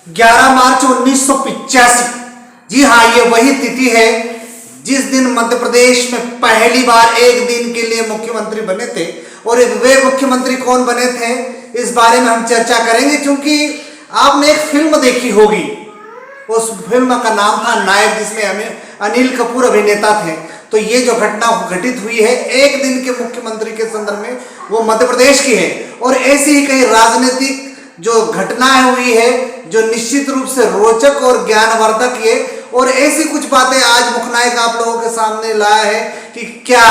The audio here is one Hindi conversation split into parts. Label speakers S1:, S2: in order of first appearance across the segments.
S1: 11 मार्च 1985। जी हाँ, ये वही तिथि है जिस दिन मध्य प्रदेश में पहली बार एक दिन के लिए मुख्यमंत्री बने थे। और वे मुख्यमंत्री कौन बने थे, इस बारे में हम चर्चा करेंगे। क्योंकि आपने एक फिल्म देखी होगी, उस फिल्म का नाम था नायक, जिसमें हमें अनिल कपूर अभिनेता थे। तो ये जो घटना घटित हुई है एक दिन के मुख्यमंत्री के संदर्भ में, वो मध्य प्रदेश की है। और ऐसी ही कई राजनीतिक जो घटनाएं हुई है जो निश्चित रूप से रोचक और ज्ञानवर्धक है। और ऐसी कुछ बातें आज मुखनायक आप लोगों के सामने लाया है कि क्या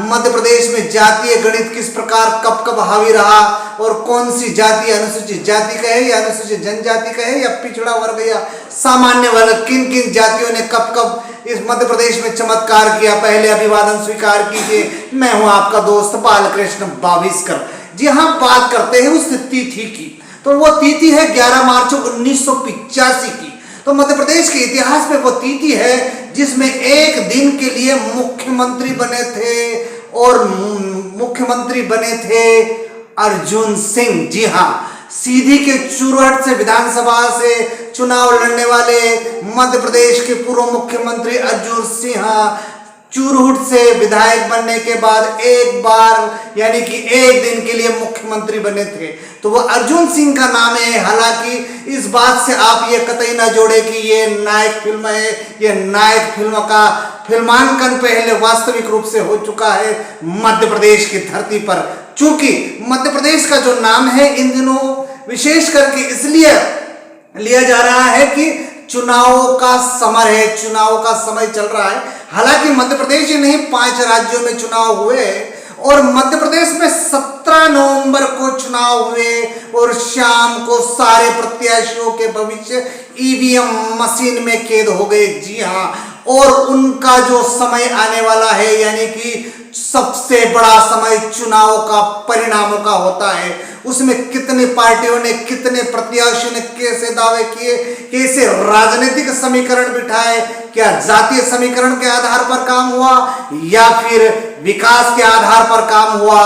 S1: मध्य प्रदेश में जातीय गणित किस प्रकार कब कब हावी रहा, और कौन सी जाति अनुसूचित जाति कहे या अनुसूचित जनजाति कहे या पिछड़ा वर्ग या सामान्य वर्ग, किन किन जातियों ने कब कब इस मध्य प्रदेश में चमत्कार किया। पहले अभिवादन स्वीकार कीजिए, मैं हूं आपका दोस्त बालकृष्ण बाविस्कर। जी हाँ, बात करते हैं उस तिथि की। तो वो तिथि है 11 मार्च 1985 की। तो मध्य प्रदेश के इतिहास में वो तिथि है जिसमें एक दिन के लिए मुख्यमंत्री बने थे, और मुख्यमंत्री बने थे अर्जुन सिंह। जी हाँ, सीधी के चुरहट से विधानसभा से चुनाव लड़ने वाले मध्य प्रदेश के पूर्व मुख्यमंत्री अर्जुन सिंह चुरहट से विधायक बनने के बाद एक बार यानी कि एक दिन के लिए मुख्यमंत्री बने थे। तो वो अर्जुन सिंह का नाम है। हालांकि इस बात से आप ये कतई ना जोड़े कि ये नायक फिल्म है। ये नायक फिल्म का फिल्मांकन पहले वास्तविक रूप से हो चुका है मध्य प्रदेश की धरती पर। चूंकि मध्य प्रदेश का जो नाम है इन दिनों विशेष करके इसलिए लिया जा रहा है कि चुनावों का समय है, चुनाव का समय चल रहा है। हालांकि मध्य प्रदेश ही नहीं, 5 राज्यों में चुनाव हुए और मध्य प्रदेश में 17 नवंबर को चुनाव हुए और शाम को सारे प्रत्याशियों के भविष्य ईवीएम मशीन में कैद हो गए। जी हाँ, और उनका जो समय आने वाला है यानी कि सबसे बड़ा समय चुनाव का परिणामों का होता है, उसमें कितनी पार्टियों ने, कितने प्रत्याशियों ने कैसे दावे किए, कैसे राजनीतिक समीकरण बिठाए, क्या जातीय समीकरण के आधार पर काम हुआ या फिर विकास के आधार पर काम हुआ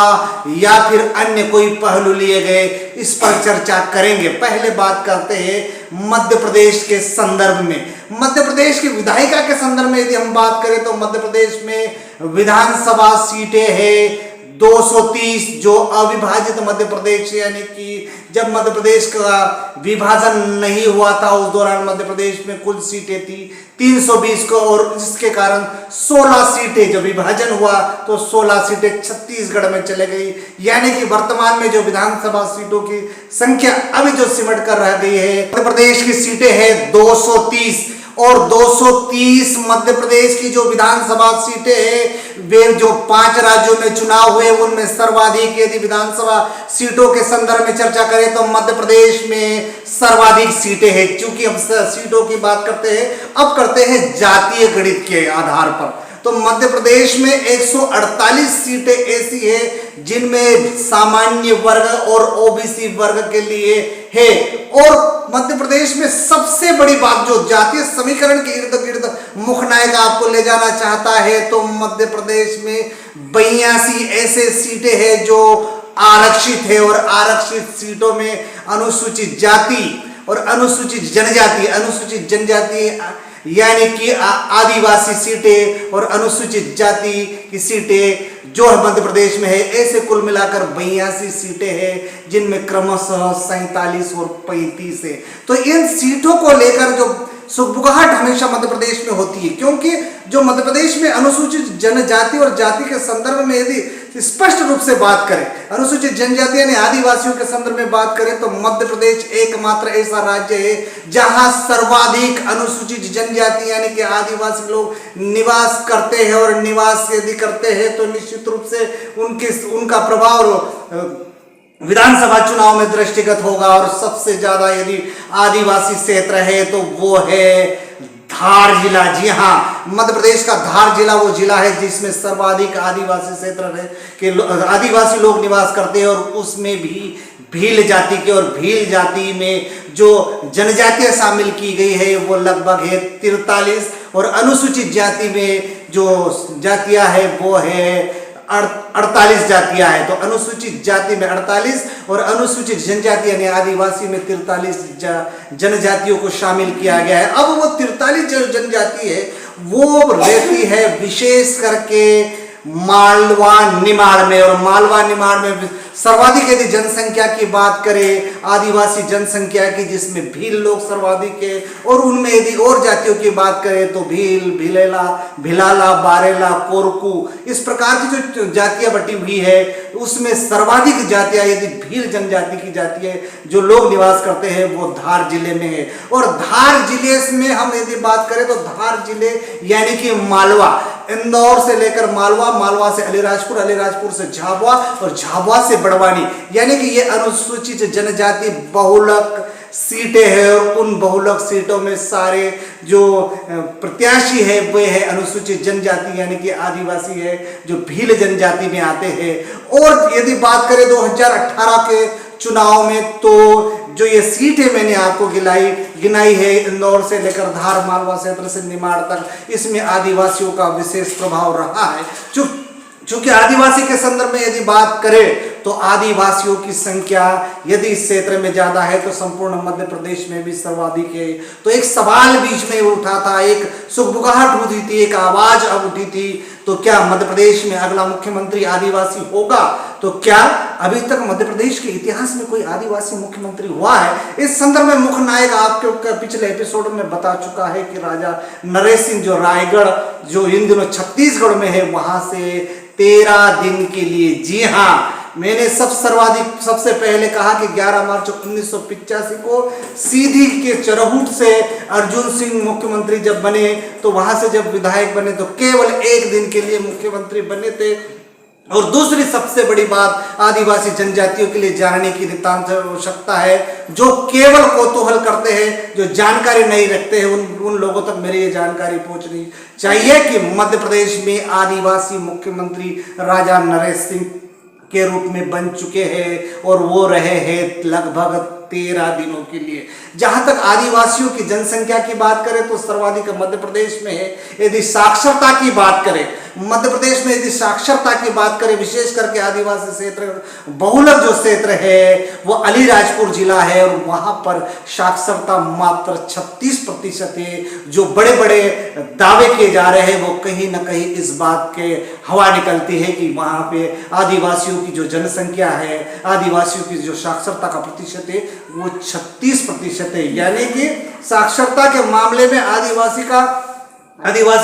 S1: या फिर अन्य कोई पहलू लिए गए, इस पर चर्चा करेंगे। पहले बात करते हैं मध्य प्रदेश के संदर्भ में। मध्य प्रदेश की विधायिका के संदर्भ में यदि हम बात करें तो मध्य प्रदेश में विधानसभा सीटें हैं 230, जो अविभाजित मध्य प्रदेश यानी कि जब मध्य प्रदेश का विभाजन नहीं हुआ था उस दौरान मध्य प्रदेश में कुल सीटें थी 320 को, और जिसके कारण 16 सीटें, जब विभाजन हुआ तो 16 सीटें छत्तीसगढ़ में चले गई। यानी कि वर्तमान में जो विधानसभा सीटों की संख्या अभी जो सिमट कर रह गई है, मध्य प्रदेश की सीटें हैं 230, और 230 मध्य प्रदेश की जो विधानसभा सीटें हैं वे जो 5 राज्यों में चुनाव हुए उनमें सर्वाधिक, यदि विधानसभा सीटों के संदर्भ में चर्चा करें तो मध्य प्रदेश में सर्वाधिक सीटें हैं। क्योंकि हम सीटों की बात करते हैं, अब करते हैं जातीय गणित के आधार पर। तो मध्य प्रदेश में 148 सीटें ऐसी है जिनमें सामान्य वर्ग और ओबीसी वर्ग के लिए है। और मध्य प्रदेश में सबसे बड़ी बात जो जातीय समीकरण के इर्द गिर्द मुखनायक आपको ले जाना चाहता है, तो मध्य प्रदेश में 82 ऐसे सीटें हैं जो आरक्षित है, और आरक्षित सीटों में अनुसूचित जाति और अनुसूचित जनजाति यानी कि आदिवासी सीटें और अनुसूचित जाति की सीटें जो मध्य प्रदेश में है, ऐसे कुल मिलाकर 82 सीटें हैं जिनमें क्रमशः 47 और 35 है। तो इन सीटों को लेकर जो सुगबुगाहट हमेशा मध्य प्रदेश में होती है, क्योंकि जो मध्य प्रदेश में अनुसूचित जनजाति और जाति के संदर्भ में यदि स्पष्ट रूप से बात करें, अनुसूचित जनजाति यानी आदिवासियों के संदर्भ में बात करें, तो मध्य प्रदेश एकमात्र ऐसा राज्य है जहां सर्वाधिक अनुसूचित जनजाति यानी कि आदिवासी लोग निवास करते हैं। और निवास यदि करते हैं तो निश्चित रूप से उनका प्रभाव विधानसभा चुनाव में दृष्टिगत होगा। और सबसे ज्यादा यदि आदिवासी क्षेत्र है तो वो है धार जिला। जी हाँ, मध्य प्रदेश का धार जिला वो जिला है जिसमें सर्वाधिक आदिवासी क्षेत्र है कि आदिवासी लोग निवास करते हैं, और उसमें भी भील जाति के, और भील जाति में जो जनजातियां शामिल की गई है वो लगभग है 43, और अनुसूचित जाति में जो जातियां है वो है 48 जातियां हैं। तो अनुसूचित जाति में 48 और अनुसूचित जनजाति यानी आदिवासी में 43 जनजातियों को शामिल किया गया है। अब वो 43 जो जनजाति है वो रहती है विशेष करके मालवा निमाड़ में, और मालवा निमाड़ में सर्वाधिक यदि जनसंख्या की बात करें आदिवासी जनसंख्या की, जिसमें भील लोग सर्वाधिक है, और उनमें यदि और जातियों की बात करें तो भील, भिलेला, भिलाला, बारेला, कोरकू, इस प्रकार की जो जातियां बटी हुई है उसमें सर्वाधिक जातियां यदि भील जनजाति की जाति है जो लोग निवास करते हैं वो धार जिले में है। और धार जिले में हम यदि बात करें तो धार जिले यानी कि मालवा, इंदौर से लेकर मालवा, मालवा से अलीराजपुर, अलीराजपुर से झाबुआ और झाबुआ से बड़वानी, यानी कि ये अनुसूचित जनजाति बहुलक सीटें हैं। और उन बहुलक सीटों में सारे जो प्रत्याशी है वे है अनुसूचित जनजाति यानी कि आदिवासी है जो भील जनजाति में आते हैं। और यदि बात करें 2018 के चुनाव में तो जो ये सीटें मैंने आपको गिनाई है इंदौर से लेकर धार, मालवा क्षेत्र से निमाड़ तक, इसमें आदिवासियों का विशेष प्रभाव रहा है। चूंकि आदिवासी के संदर्भ में यदि बात करें तो आदिवासियों की संख्या यदि इस क्षेत्र में ज्यादा है तो संपूर्ण मध्य प्रदेश में भी सर्वाधिक है। तो एक सवाल बीच में उठा था, एक सुगबुगाहट उठी थी, एक आवाज अब उठी थी, तो क्या मध्य प्रदेश में अगला मुख्यमंत्री आदिवासी होगा? तो क्या अभी तक मध्य प्रदेश के इतिहास में कोई आदिवासी मुख्यमंत्री हुआ है? इस संदर्भ में मुख्य नायक आपके पिछले एपिसोड में बता चुका है कि राजा नरेश सिंह जो रायगढ़ जो इन दिनों छत्तीसगढ़ में है वहां से 13 दिन के लिए, जी हाँ मैंने सबसे पहले कहा कि 11 मार्च 1985 को सीधी के चरहुट से अर्जुन सिंह मुख्यमंत्री जब बने तो वहां से जब विधायक बने तो केवल 1 दिन के लिए मुख्यमंत्री बने थे। और दूसरी सबसे बड़ी बात आदिवासी जनजातियों के लिए जानने की नितांत आवश्यकता है, जो केवल कौतूहल करते हैं, जो जानकारी नहीं रखते हैं, उन लोगों तक मेरी ये जानकारी पहुंचनी चाहिए कि मध्य प्रदेश में आदिवासी मुख्यमंत्री राजा नरेश सिंह के रूप में बन चुके हैं और वो रहे हैं लगभग 13 दिनों के लिए। जहां तक आदिवासियों की जनसंख्या की बात करें तो सर्वाधिक मध्य प्रदेश में है। यदि साक्षरता की बात करें मध्य प्रदेश में, यदि साक्षरता की बात करें विशेष करके आदिवासी क्षेत्र बहुलक जो क्षेत्र है वो अलीराजपुर जिला है और वहां पर साक्षरता मात्र 36% है। जो बड़े बड़े दावे किए जा रहे हैं वो कहीं ना कहीं इस बात के हवा निकलती है कि वहां पे आदिवासियों की जो जनसंख्या है, आदिवासियों की जो साक्षरता का प्रतिशत है वो 36% है। यानी कि साक्षरता के मामले में आदिवासी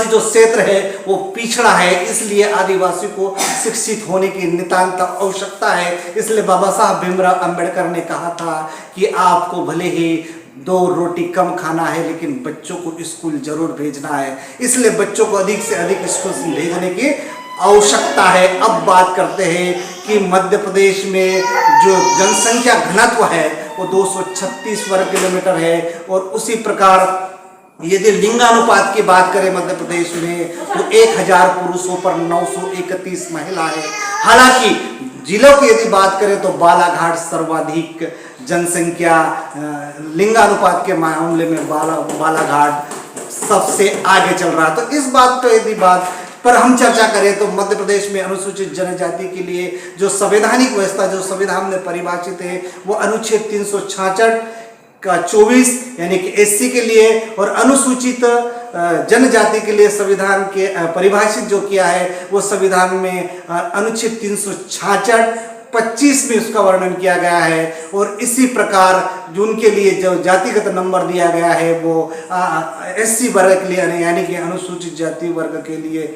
S1: जो क्षेत्र है वो पिछड़ा है, इसलिए आदिवासी को शिक्षित होने की नितांत आवश्यकता है। इसलिए बाबा साहब भीमराव अंबेडकर ने कहा था कि आपको भले ही 2 रोटी कम खाना है लेकिन बच्चों को स्कूल जरूर भेजना है, इसलिए बच्चों को अधिक से अधिक स्कूल भेजने की आवश्यकता है। अब बात करते हैं कि मध्य प्रदेश में जो जनसंख्या घनत्व है वो 236 वर्ग किलोमीटर है और उसी प्रकार यदि लिंगानुपात की बात करें मध्य प्रदेश में तो 1000 पुरुषों पर 931 महिला है। हालांकि जिलों की यदि बात करें तो बालाघाट सर्वाधिक जनसंख्या लिंगानुपात के मामले में बालाघाट सबसे आगे चल रहा है। तो इस बात पर यदि बात पर हम चर्चा करें तो मध्य प्रदेश में अनुसूचित जनजाति के लिए जो संवैधानिक व्यवस्था जो संविधान में परिभाषित है वो अनुच्छेद 366 का 24 यानी कि एससी के लिए और अनुसूचित जनजाति के लिए संविधान के परिभाषित जो किया है वो संविधान में अनुच्छेद 366 25 में उसका वर्णन किया गया है। और इसी प्रकार जो उनके लिए जो जातिगत नंबर दिया गया है वो एससी वर्ग के लिए यानी कि अनुसूचित जाति वर्ग के लिए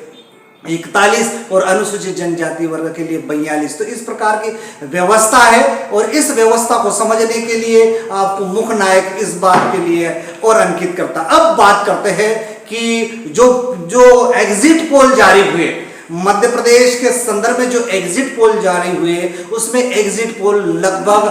S1: 41 और अनुसूचित जनजाति वर्ग के लिए 42। तो इस प्रकार की व्यवस्था है और इस व्यवस्था को समझने के लिए आपको मुख्य नायक इस बात के लिए और अंकित करता। अब बात करते हैं कि जो एग्जिट पोल जारी हुए मध्य प्रदेश के संदर्भ में, जो एग्जिट पोल जारी हुए उसमें एग्जिट पोल लगभग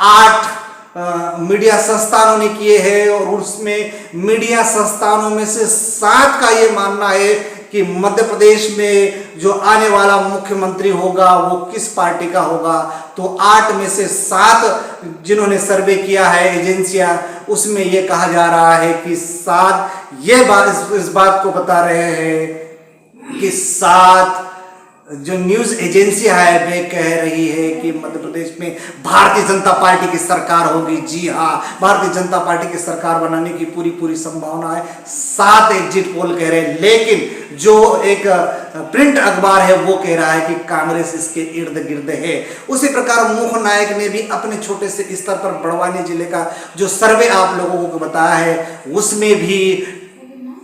S1: 8 मीडिया संस्थानों ने किए हैं और उसमें मीडिया संस्थानों में से 7 का ये मानना है कि मध्य प्रदेश में जो आने वाला मुख्यमंत्री होगा वो किस पार्टी का होगा। तो 8 में से 7 जिन्होंने सर्वे किया है एजेंसियां, उसमें ये कहा जा रहा है कि 7 ये बात इस बात को बता रहे हैं कि 7 जो न्यूज एजेंसी है वे कह रही है कि मध्य प्रदेश में भारतीय जनता पार्टी की सरकार होगी। जी हाँ, भारतीय जनता पार्टी की सरकार बनाने की पूरी संभावना है, 7 एग्जिट पोल कह रहे हैं। लेकिन जो एक प्रिंट अखबार है वो कह रहा है कि कांग्रेस इसके इर्द गिर्द है। उसी प्रकार मुख नायक ने भी अपने छोटे से स्तर पर बड़वानी जिले का जो सर्वे आप लोगों को बताया है उसमें भी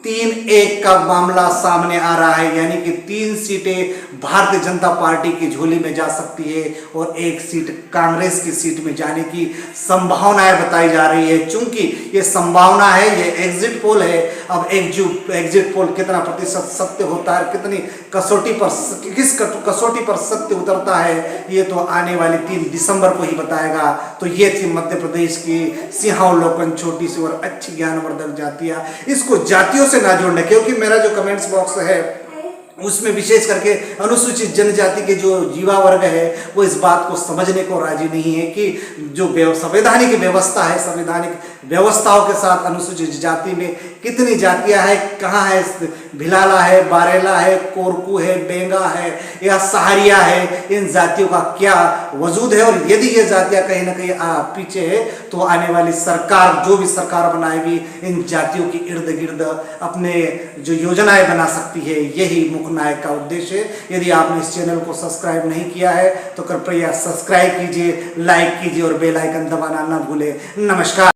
S1: 3-1 का मामला सामने आ रहा है, यानी कि 3 सीटें भारतीय जनता पार्टी की झोली में जा सकती है और 1 सीट कांग्रेस की सीट में जाने की संभावनाएं बताई जा रही है। चूंकि ये संभावना है, ये एग्जिट पोल है। अब एग्जिट पोल कितना प्रतिशत सत्य होता है, कितनी कसौटी पर किस कसौटी पर सत्य उतरता है, ये तो आने वाली 3 दिसंबर को ही बताएगा। तो ये थी मध्य प्रदेश की सिंहावलोकन, छोटी सी और अच्छी ज्ञानवर्धक जातियां। इसको जातियों से ना जोड़ना, क्योंकि मेरा जो कमेंट्स बॉक्स है उसमें विशेष करके अनुसूचित जनजाति के जो युवा वर्ग है वो इस बात को समझने को राजी नहीं है कि जो संवैधानिक व्यवस्था है, संवैधानिक व्यवस्थाओं के साथ अनुसूचित जाति में कितनी जातियां हैं, कहाँ है भिलाला है, बारेला है, कोरकू है, बेंगा है या सहारिया है, इन जातियों का क्या वजूद है। और यदि ये जातियां कहीं ना कहीं पीछे है तो आने वाली सरकार, जो भी सरकार बनाएगी, इन जातियों की इर्द गिर्द अपने जो योजनाएं बना सकती है। यही मुख्य नायक का उद्देश्य है। यदि आपने इस चैनल को सब्सक्राइब नहीं किया है तो कृपया सब्सक्राइब कीजिए, लाइक कीजिए और बेल आइकन दबाना न भूलें। नमस्कार।